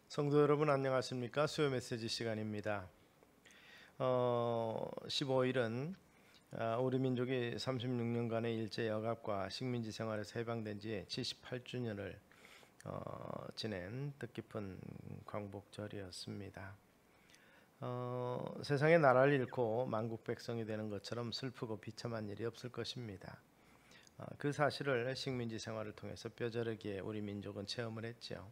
성도 여러분 안녕하십니까? 수요 메시지 시간입니다. 15일은 우리 민족이 36년간의 일제 억압과 식민지 생활에서 해방된 지 78주년을 지낸 뜻깊은 광복절이었습니다. 세상에 나라를 잃고 만국 백성이 되는 것처럼 슬프고 비참한 일이 없을 것입니다. 그 사실을 식민지 생활을 통해서 뼈저리게 우리 민족은 체험을 했죠.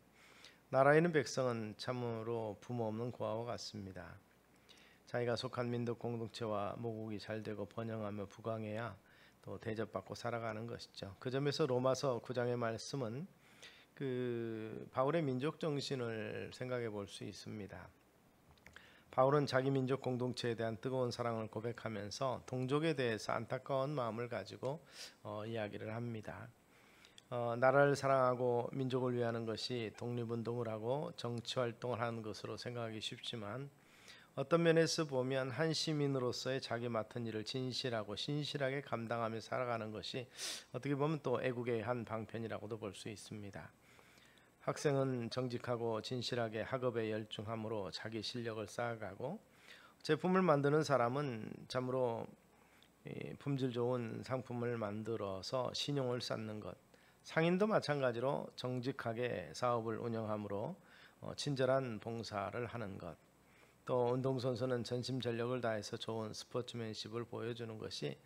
나라에 있는 백성은 참으로 부모 없는 고아와 같습니다. 자기가 속한 민족 공동체와 모국이 잘되고 번영하며 부강해야 또 대접받고 살아가는 것이죠. 그 점에서 로마서 9장의 말씀은 바울의 민족 정신을 생각해 볼 수 있습니다. 바울은 자기 민족 공동체에 대한 뜨거운 사랑을 고백하면서 동족에 대해서 안타까운 마음을 가지고 이야기를 합니다. 나라를 사랑하고 민족을 위하는 것이 독립운동을 하고 정치활동을 하는 것으로 생각하기 쉽지만 어떤 면에서 보면 한 시민으로서의 자기 맡은 일을 진실하고 신실하게 감당하며 살아가는 것이 어떻게 보면 또 애국의 한 방편이라고도 볼 수 있습니다. 학생은 정직하고 진실하게 학업에 열중함으로 자기 실력을 쌓아가고 제품을 만드는 사람은 참으로 품질 좋은 상품을 만들어서 신용을 쌓는 것, 상인도 마찬가지로 정직하게 사업을 운영함으로 친절한 봉사를 하는 것, 또 운동선수는 전심전력을 다해서 좋은 스포츠맨십을 보여주는 것이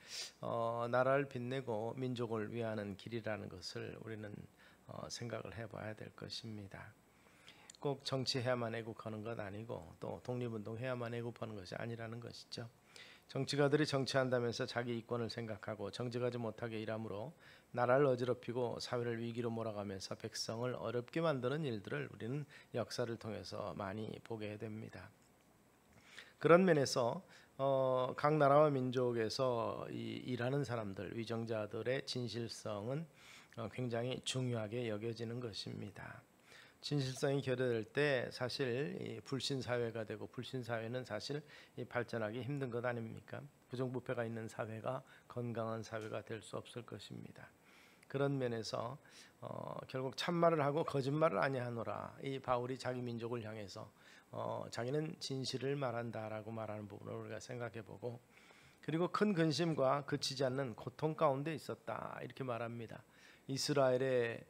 나라를 빛내고 민족을 위하는 길이라는 것을 우리는 생각을 해봐야 될 것입니다. 꼭 정치해야만 애국하는 것 아니고 또 독립운동해야만 애국하는 것이 아니라는 것이죠. 정치가들이 정치한다면서 자기 이권을 생각하고 정직하지 못하게 일함으로 나라를 어지럽히고 사회를 위기로 몰아가면서 백성을 어렵게 만드는 일들을 우리는 역사를 통해서 많이 보게 됩니다. 그런 면에서 각 나라와 민족에서 일하는 사람들, 위정자들의 진실성은 굉장히 중요하게 여겨지는 것입니다. 진실성이 결여될 때 사실 불신 사회가 되고 불신 사회는 사실 발전하기 힘든 것 아닙니까? 부정부패가 있는 사회가 건강한 사회가 될 수 없을 것입니다. 그런 면에서 결국 참말을 하고 거짓말을 아니하노라. 이 바울이 자기 민족을 향해서 자기는 진실을 말한다라고 말하는 부분을 우리가 생각해보고, 그리고 큰 근심과 그치지 않는 고통 가운데 있었다 이렇게 말합니다. 이스라엘의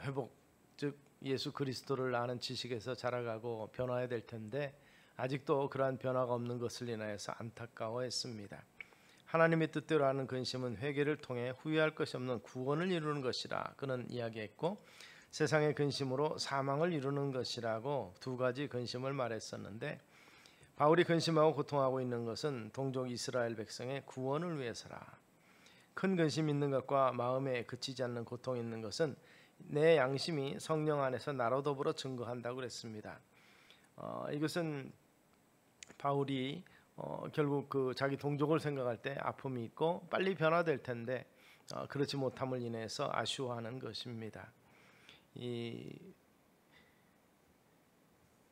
회복, 즉 예수 그리스도를 아는 지식에서 자라가고 변화해야 될 텐데 아직도 그러한 변화가 없는 것을 인하여서 안타까워했습니다. 하나님의 뜻대로 하는 근심은 회개를 통해 후회할 것이 없는 구원을 이루는 것이라 그는 이야기했고, 세상의 근심으로 사망을 이루는 것이라고 두 가지 근심을 말했었는데, 바울이 근심하고 고통하고 있는 것은 동족 이스라엘 백성의 구원을 위해서라. 큰 근심 있는 것과 마음에 그치지 않는 고통이 있는 것은 내 양심이 성령 안에서 나로 더불어 증거한다고 그랬습니다. 이것은 바울이 결국 자기 동족을 생각할 때 아픔이 있고 빨리 변화될 텐데 그렇지 못함을 인해서 아쉬워하는 것입니다.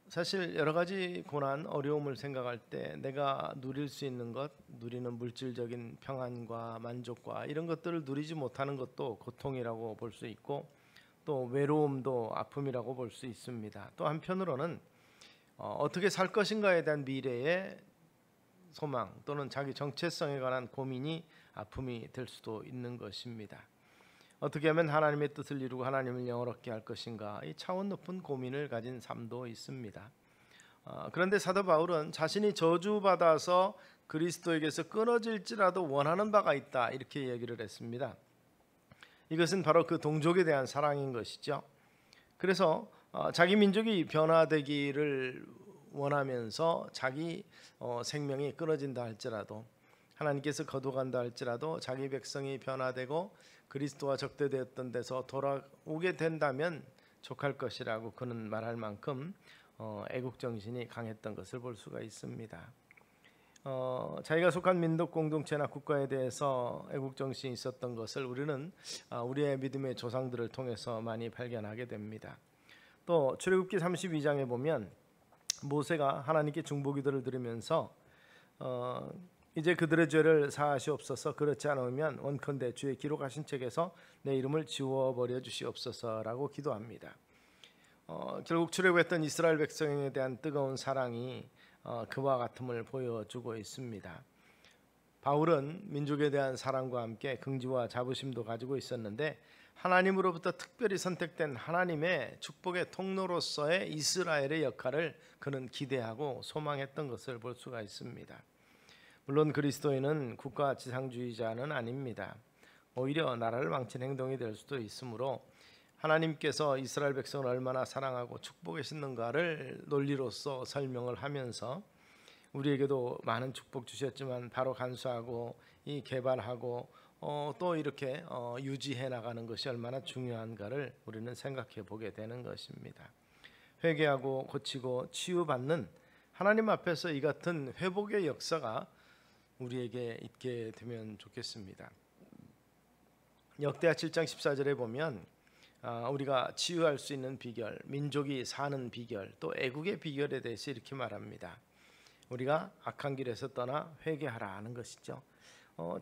사실 여러 가지 고난, 어려움을 생각할 때 내가 누릴 수 있는 것, 누리는 물질적인 평안과 만족과 이런 것들을 누리지 못하는 것도 고통이라고 볼 수 있고, 또 외로움도 아픔이라고 볼 수 있습니다. 또 한편으로는 어떻게 살 것인가에 대한 미래의 소망 또는 자기 정체성에 관한 고민이 아픔이 될 수도 있는 것입니다. 어떻게 하면 하나님의 뜻을 이루고 하나님을 영원롭게 할 것인가, 이 차원 높은 고민을 가진 삶도 있습니다. 그런데 사도 바울은 자신이 저주받아서 그리스도에게서 끊어질지라도 원하는 바가 있다 이렇게 얘기를 했습니다. 이것은 바로 그 동족에 대한 사랑인 것이죠. 그래서 자기 민족이 변화되기를 원하면서 자기 생명이 끊어진다 할지라도, 하나님께서 거두간다 할지라도 자기 백성이 변화되고 그리스도와 적대되었던 데서 돌아오게 된다면 족할 것이라고 그는 말할 만큼 애국정신이 강했던 것을 볼 수가 있습니다. 자기가 속한 민족 공동체나 국가에 대해서 애국정신이 있었던 것을 우리는 우리의 믿음의 조상들을 통해서 많이 발견하게 됩니다. 또 출애굽기 32장에 보면 모세가 하나님께 중보기도를 드리면서 이제 그들의 죄를 사하시옵소서, 그렇지 않으면 원컨대 주의 기록하신 책에서 내 이름을 지워버려 주시옵소서라고 기도합니다. 결국 출애굽했던 이스라엘 백성에 대한 뜨거운 사랑이 그와 같음을 보여주고 있습니다. 바울은 민족에 대한 사랑과 함께 긍지와 자부심도 가지고 있었는데 하나님으로부터 특별히 선택된 하나님의 축복의 통로로서의 이스라엘의 역할을 그는 기대하고 소망했던 것을 볼 수가 있습니다. 물론 그리스도인은 국가 지상주의자는 아닙니다. 오히려 나라를 망친 행동이 될 수도 있으므로 하나님께서 이스라엘 백성을 얼마나 사랑하고 축복해 주셨는가를 논리로서 설명을 하면서 우리에게도 많은 축복 주셨지만 바로 간수하고 이 개발하고 또 이렇게 유지해 나가는 것이 얼마나 중요한가를 우리는 생각해 보게 되는 것입니다. 회개하고 고치고 치유받는 하나님 앞에서 이 같은 회복의 역사가 우리에게 있게 되면 좋겠습니다. 역대하 7장 14절에 보면 우리가 치유할 수 있는 비결, 민족이 사는 비결, 또 애국의 비결에 대해서 이렇게 말합니다. 우리가 악한 길에서 떠나 회개하라 하는 것이죠.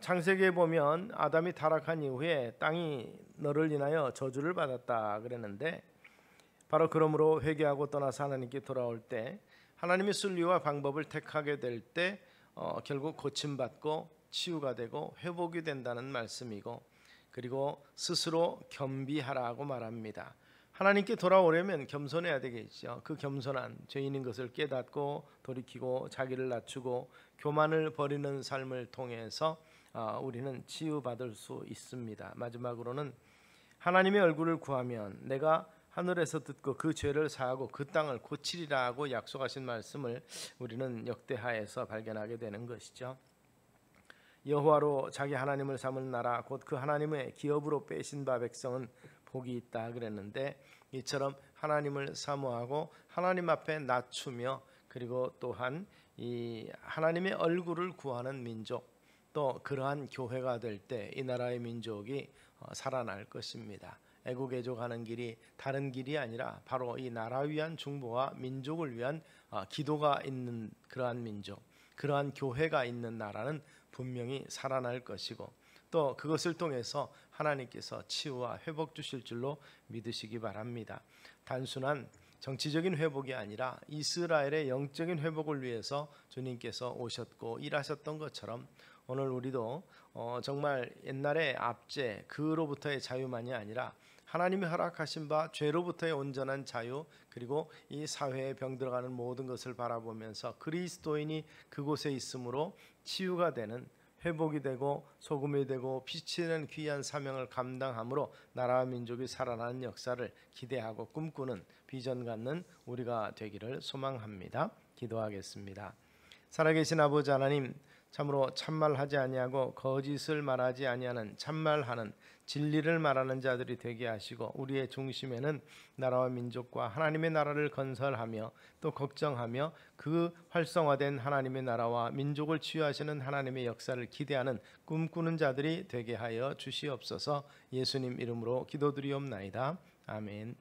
창세기에 보면 아담이 타락한 이후에 땅이 너를 인하여 저주를 받았다 그랬는데 바로 그러므로 회개하고 떠나서 하나님께 돌아올 때 하나님의 순리와 방법을 택하게 될 때 결국 고침받고 치유가 되고 회복이 된다는 말씀이고, 그리고 스스로 겸비하라고 말합니다. 하나님께 돌아오려면 겸손해야 되겠죠. 그 겸손한 죄인인 것을 깨닫고 돌이키고 자기를 낮추고 교만을 버리는 삶을 통해서 우리는 치유받을 수 있습니다. 마지막으로는 하나님의 얼굴을 구하면 내가 하늘에서 듣고 그 죄를 사하고 그 땅을 고치리라고 약속하신 말씀을 우리는 역대하에서 발견하게 되는 것이죠. 여호와로 자기 하나님을 삼은 나라 곧 그 하나님의 기업으로 빼신 바 백성은 복이 있다 그랬는데, 이처럼 하나님을 사모하고 하나님 앞에 낮추며 그리고 또한 이 하나님의 얼굴을 구하는 민족, 또 그러한 교회가 될 때 이 나라의 민족이 살아날 것입니다. 애국애족하는 길이 다른 길이 아니라 바로 이 나라 위한 중보와 민족을 위한 기도가 있는 그러한 민족, 그러한 교회가 있는 나라는 분명히 살아날 것이고, 또 그것을 통해서 하나님께서 치유와 회복 주실 줄로 믿으시기 바랍니다. 단순한 정치적인 회복이 아니라 이스라엘의 영적인 회복을 위해서 주님께서 오셨고 일하셨던 것처럼 오늘 우리도 정말 옛날의 압제 그로부터의 자유만이 아니라 하나님이 허락하신 바 죄로부터의 온전한 자유, 그리고 이 사회에 병들어가는 모든 것을 바라보면서 그리스도인이 그곳에 있으므로 치유가 되는, 회복이 되고 소금이 되고 빛이 되는 귀한 사명을 감당함으로 나라와 민족이 살아나는 역사를 기대하고 꿈꾸는 비전 갖는 우리가 되기를 소망합니다. 기도하겠습니다. 살아계신 아버지 하나님, 참으로 참말하지 아니하고 거짓을 말하지 아니하는 참말하는 진리를 말하는 자들이 되게 하시고, 우리의 중심에는 나라와 민족과 하나님의 나라를 건설하며 또 걱정하며 그 활성화된 하나님의 나라와 민족을 치유하시는 하나님의 역사를 기대하는 꿈꾸는 자들이 되게 하여 주시옵소서. 예수님 이름으로 기도드리옵나이다. 아멘.